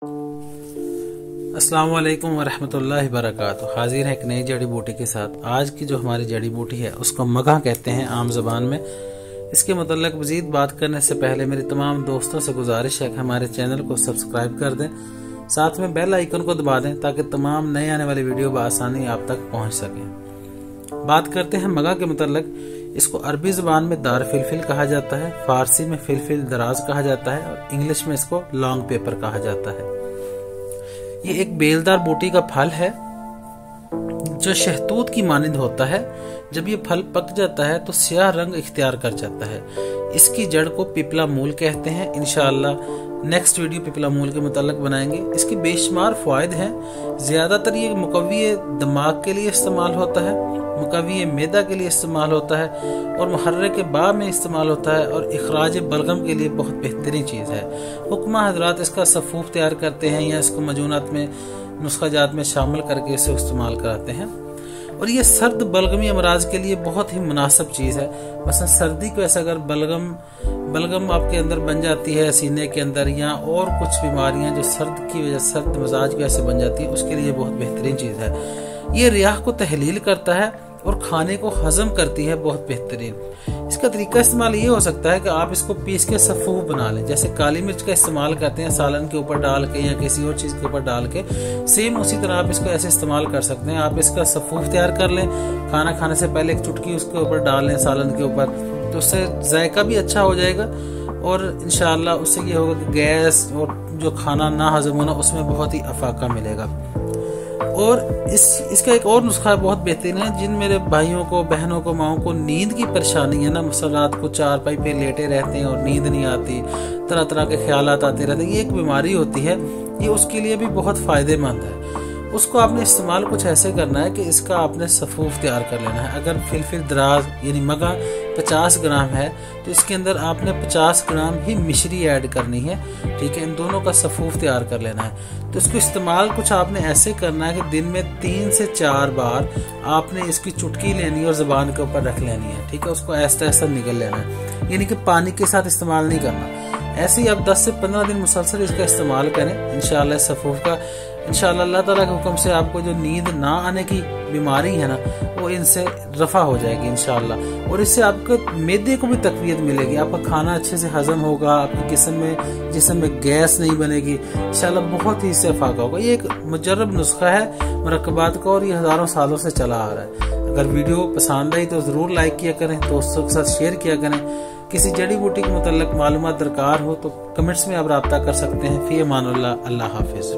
अस्सलाम वालेकुम वरहमतुल्लाहि वबरकातुहू। हाजिर है एक नई जड़ी बूटी के साथ। आज की जो हमारी जड़ी बूटी है उसको मगा कहते हैं आम जबान में। इसके मतलब मजीद बात करने से पहले मेरी तमाम दोस्तों से गुजारिश है कि हमारे चैनल को सब्सक्राइब कर दें, साथ में बेल आइकन को दबा दें ताकि तमाम नए आने वाली वीडियो बआसानी आप तक पहुंच सके। बात करते हैं मगा के मतलब। इसको अरबी जुबान में दार फिलफिल कहा जाता है, फारसी में फिलफिल दराज कहा जाता है और इंग्लिश में इसको लॉन्ग पेपर कहा जाता है। ये एक बेलदार बूटी का फल है जो शहतूत की मानिंद होता है। जब ये फल पक जाता है तो स्याह रंग इख्तियार कर जाता है। इसकी जड़ को पिपला मूल कहते हैं। इंशाअल्लाह नेक्स्ट वीडियो पिपला मूल के मुताल्लिक बनाएंगे। इसकी बेशुमार फायदे हैं। ज्यादातर ये मुकव्वी दिमाग के लिए इस्तेमाल होता है, मुकव्वी मैदा के लिए इस्तेमाल होता है और मुहर्रिक बा में इस्तेमाल होता है और इखराज बलगम के लिए बहुत बेहतरीन चीज़ है। हुक्मा हजरात इसका सफ़ूफ तैयार करते हैं या इसको मजूनात में नुस्खाजात में शामिल करके इसे इस्तेमाल कराते हैं। और ये सर्द बलगमी अमराज के लिए बहुत ही मुनासिब चीज़ है। मसलन सर्दी को ऐसा अगर बलगम आपके अंदर बन जाती है सीने के अंदर, या और कुछ बीमारियां जो सर्द की वजह सर्द मिजाज की वजह से बन जाती है, उसके लिए बहुत बेहतरीन चीज़ है। ये रियाह को तहलील करता है और खाने को हजम करती है, बहुत बेहतरीन। इसका तरीका इस्तेमाल ये हो सकता है कि आप इसको पीस के सफ़ूफ बना लें। जैसे काली मिर्च का इस्तेमाल करते हैं सालन के ऊपर डाल के या किसी और चीज़ के ऊपर डाल के, सेम उसी तरह आप इसको ऐसे इस्तेमाल कर सकते हैं। आप इसका सफ़ूफ तैयार कर लें, खाना खाने से पहले एक चुटकी उसके ऊपर डाल लें सालन के ऊपर, तो उससे जायका भी अच्छा हो जाएगा और इंशाअल्लाह उससे ये होगा कि गैस और जो खाना ना हजम होना उसमें बहुत ही अफाका मिलेगा। और इसका एक और नुस्खा बहुत बेहतरीन है। जिन मेरे भाइयों को, बहनों को, माओं को नींद की परेशानी है ना, मसलन रात को चारपाई पे लेटे रहते हैं और नींद नहीं आती, तरह तरह के ख्यालात आते रहते हैं, ये एक बीमारी होती है। ये उसके लिए भी बहुत फ़ायदेमंद है। उसको आपने इस्तेमाल कुछ ऐसे करना है कि इसका आपने सफ़ूफ तैयार कर लेना है। अगर फिलफिल दराज यानी मगा 50 ग्राम है तो इसके अंदर आपने 50 ग्राम ही मिश्री ऐड करनी है, ठीक है। इन दोनों का सफ़ूफ तैयार कर लेना है। तो इसको इस्तेमाल कुछ आपने ऐसे करना है कि दिन में 3 से 4 बार आपने इसकी चुटकी लेनी है और ज़ुबान के ऊपर रख लेनी है, ठीक है। उसको ऐसा ऐसा निगल लेना है, यानी कि पानी के साथ इस्तेमाल नहीं करना। ऐसे ही आप 10 से 15 दिन मुसलसल इसका इस्तेमाल करें इंशाअल्लाह। सफ़ूफ का इंशाअल्लाह अल्लाह ताला के हुक्म से आपको जो नींद ना आने की बीमारी है ना, वो इनसे रफा हो जाएगी इंशाअल्लाह। और इससे आपके मैदे को भी तकवीयत मिलेगी, आपका खाना अच्छे से हजम होगा, आपके जिस्म में गैस नहीं बनेगी इंशाअल्लाह, बहुत ही इससे अफाका होगा। ये एक मुजर्रब नुस्खा है मुरक्कबात का और ये हज़ारों सालों से चला आ रहा है। अगर वीडियो पसंद आई तो ज़रूर लाइक किया करें, दोस्तों के साथ शेयर किया करें। किसी जड़ी बूटी के मुतल्लिक मालूमात दरकार हो तो कमेंट्स में आप रब्ता कर सकते हैं। फ़ी अमानुल्लाह, अल्लाह हाफिज़।